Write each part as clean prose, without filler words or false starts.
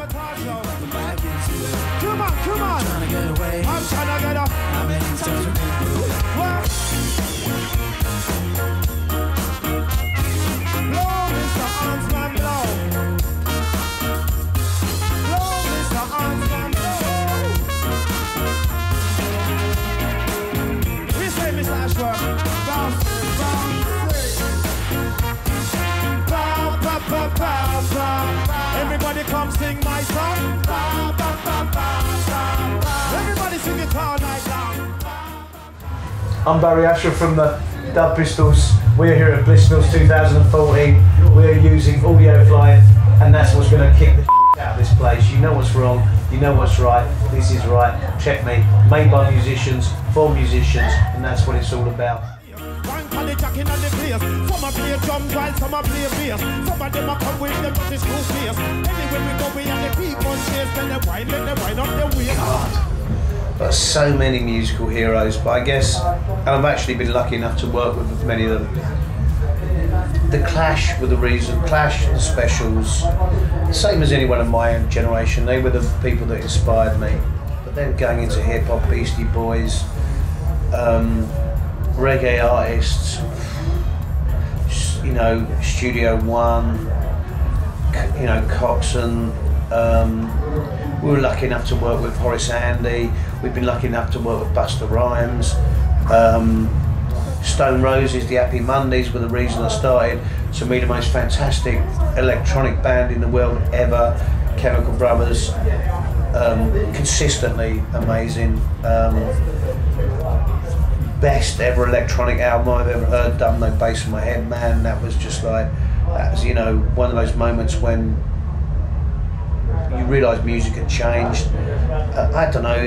Come on, come on. I'm trying to get away. I'm trying to get up. How many times we've been through it? What? Blow, Mr. Huntsman, blow. Blow, Mr. Huntsman, blow. We say, Mr. Ashworth. Bounce, bounce, bow, ba, ba, ba, ba. Everybody come sing my song. Ba, ba, ba, ba, ba. Everybody sing it all night long. I'm Barry Asher from the Dub Pistols. We're here at Blissfields 2014. We're using Audiofly, and that's what's going to kick the out of this place. You know what's wrong, you know what's right, this is right. Check me, made by musicians, for musicians, and that's what it's all about. Some a play drums while some a play bass. Some of them a come with them dirty screw face. Anyway we go we and the people chase. Then they wind up their waist. God, but so many musical heroes. But I guess, and I've actually been lucky enough to work with many of them. The Clash were the reason. Clash, the Specials, the same as anyone of my own generation. They were the people that inspired me. But then going into hip hop, Beastie Boys, reggae artists, you know, Studio One, you know, Coxon. We were lucky enough to work with Horace Andy. We've been lucky enough to work with Busta Rhymes. Stone Roses, the Happy Mondays were the reason I started. To me, the most fantastic electronic band in the world ever. Chemical Brothers, consistently amazing. Best ever electronic album I've ever heard. Dumb No Bass in My Head, man. That was just like, that was, you know, one of those moments when you realise music had changed. I don't know.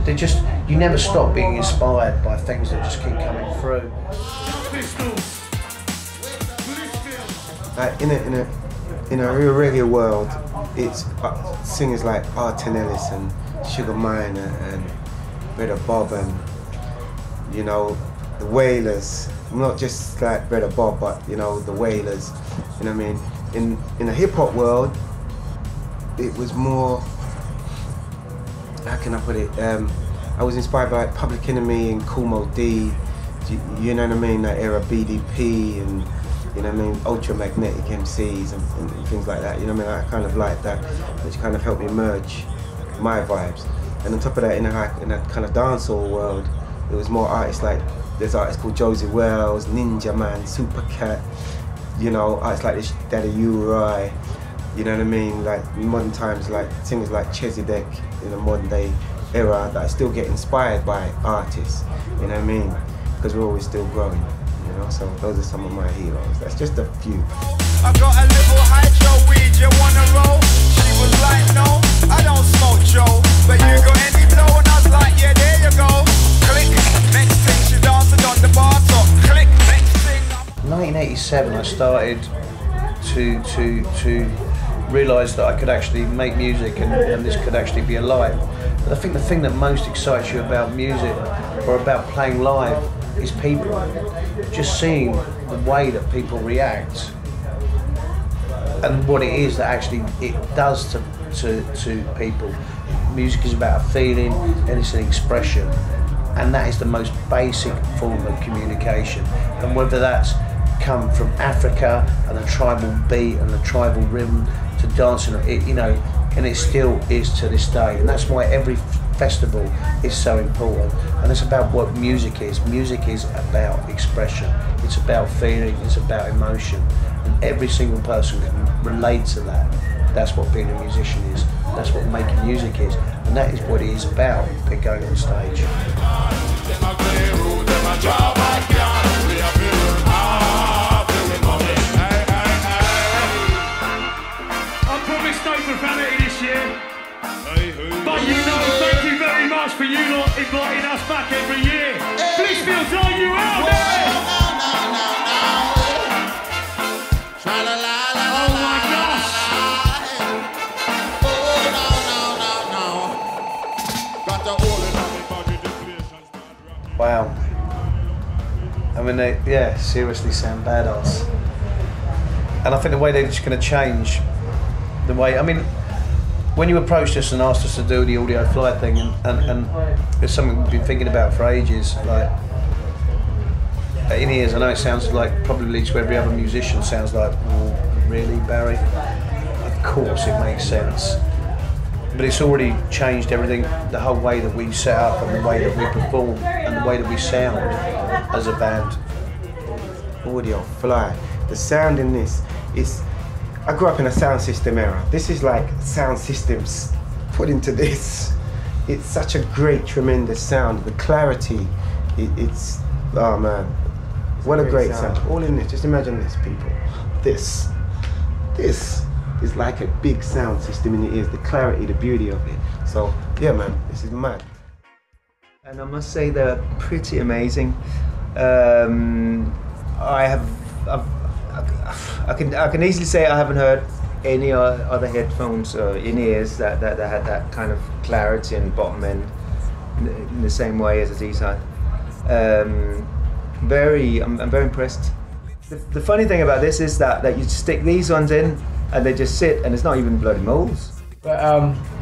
They just, you never stop being inspired by things that just keep coming through. Like in a real reggae world, it's singers like Artin Ellis and Sugar Minor and Brother Bob and, you know, the Wailers. Not just like Brother Bob, but you know, the Wailers. You know what I mean? In the hip hop world, it was more, how can I put it? I was inspired by Public Enemy and Kool Moe Dee. You know what I mean? That era, BDP and, you know what I mean, ultramagnetic MCs and things like that. You know what I mean? I kind of like that, which kind of helped me merge my vibes. And on top of that, in a kind of dancehall world, it was more artists like, there's artists called Josie Wells, Ninja Man, Supercat, you know, artists like this Daddy U-Roy, you know what I mean? Like in modern times, like singers like Chesedek in the modern day era that I still get inspired by artists, you know what I mean? Because we're always still growing, you know, so those are some of my heroes. That's just a few. I got a little hydro weed, you wanna roll? She was like, no, I don't smoke Joe, but you got any blow? And I was like, yeah, there you go. Click, next thing she danced on the bar top. Click, next thing. 1987 I started to realise that I could actually make music and this could actually be alive. But I think the thing that most excites you about music or about playing live is people. Just seeing the way that people react and what it is that actually it does to people. Music is about a feeling and it's an expression, and that is the most basic form of communication. And whether that's come from Africa and the tribal beat and the tribal rhythm to dancing, you know, and it still is to this day. And that's why every festival is so important. And it's about what music is. Music is about expression. It's about feeling. It's about emotion. And every single person can relate to that. That's what being a musician is. That's what making music is. And that is what it is about, going on stage. But you know, thank you very much for you lot inviting us back every year. Blissfields, are you out there? Oh my gosh! Wow. I mean, they, yeah, seriously sound badass. And I think the way they're just going to change the way, I mean, when you approached us and asked us to do the Audiofly thing, and it's something we've been thinking about for ages, like In Ears, I know it sounds like probably to every other musician sounds like, oh, really, Barry? Of course it makes sense. But it's already changed everything, the whole way that we set up and the way that we perform and the way that we sound as a band. Audiofly, the sound in this is, I grew up in a sound system era. This is like sound systems put into this. It's such a great, tremendous sound. The clarity, it's, oh man, what a great sound. All in this, just imagine this, people. This is like a big sound system in your ears, the clarity, the beauty of it. So yeah man, this is mad. And I must say they're pretty amazing. I can easily say I haven't heard any other headphones or in-ears that had that kind of clarity and bottom end in the same way as these had. I'm very impressed. The funny thing about this is that you stick these ones in and they just sit and it's not even bloody molds. But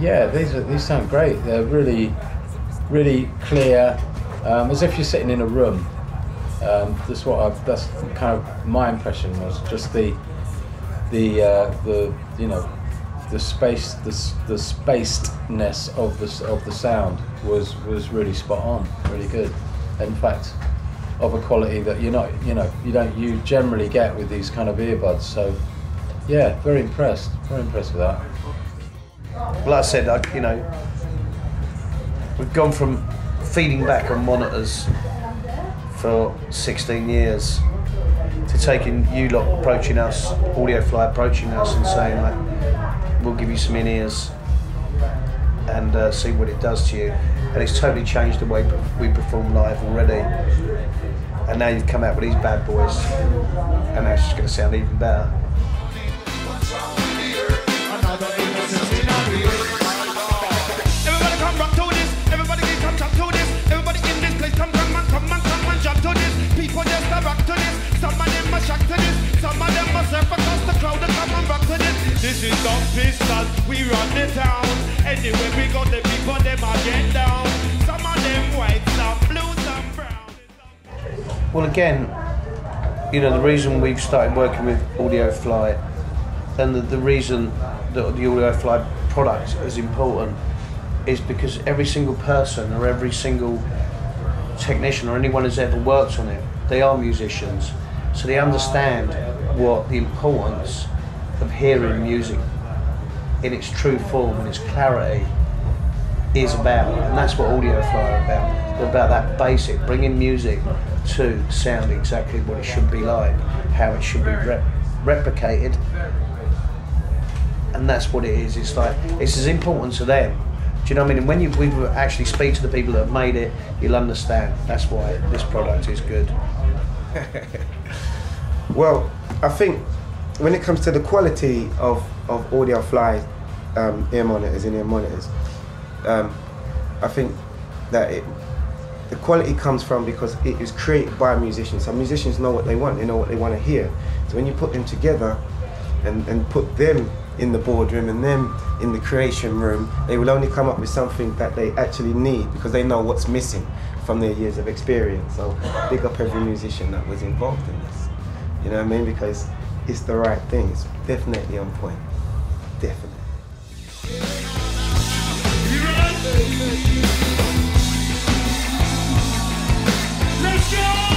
yeah, these sound great. They're really clear, as if you're sitting in a room. That's kind of my impression was just the spacedness of the sound was really spot on, really good. In fact, of a quality that you generally get with these kind of earbuds. So yeah, very impressed with that. Like I said, we've gone from feeding back on monitors for 16 years to taking you lot approaching us, Audiofly approaching us and saying like, we'll give you some in-ears and see what it does to you. And it's totally changed the way we perform live already. And now you've come out with these bad boys and now it's just going to sound even better. Everybody come rock to this, everybody come jump to this, everybody in this place come and jump to this. People just rock to this, some of them are shocked to this, some of them are surf across the crowd and come and rock to this. This is the pistol, we run the town, anywhere we go the people them are get down. Some of them white, some blue, some brown. Well again, the reason we've started working with Audiofly and the reason that the Audiofly product is important is because every single person or every single technician or anyone who's ever worked on it, they are musicians, so they understand what the importance of hearing music in its true form and its clarity is about, and that's what Audiofly are about. They're about that basic, bringing music to sound exactly what it should be like, how it should be replicated, and that's what it is. It's like, it's as important to them. Do you know what I mean? And when we actually speak to the people that have made it, you'll understand. That's why this product is good. Well, I think when it comes to the quality of Audiofly ear monitors, in-ear monitors, I think that the quality comes from because it is created by musicians. So musicians know what they want, they know what they want to hear. So when you put them together and put them in the boardroom and them in the creation room, they will only come up with something that they actually need because they know what's missing from their years of experience. So big up every musician that was involved in this. You know what I mean? Because it's the right thing. It's definitely on point. Definitely. Let's go!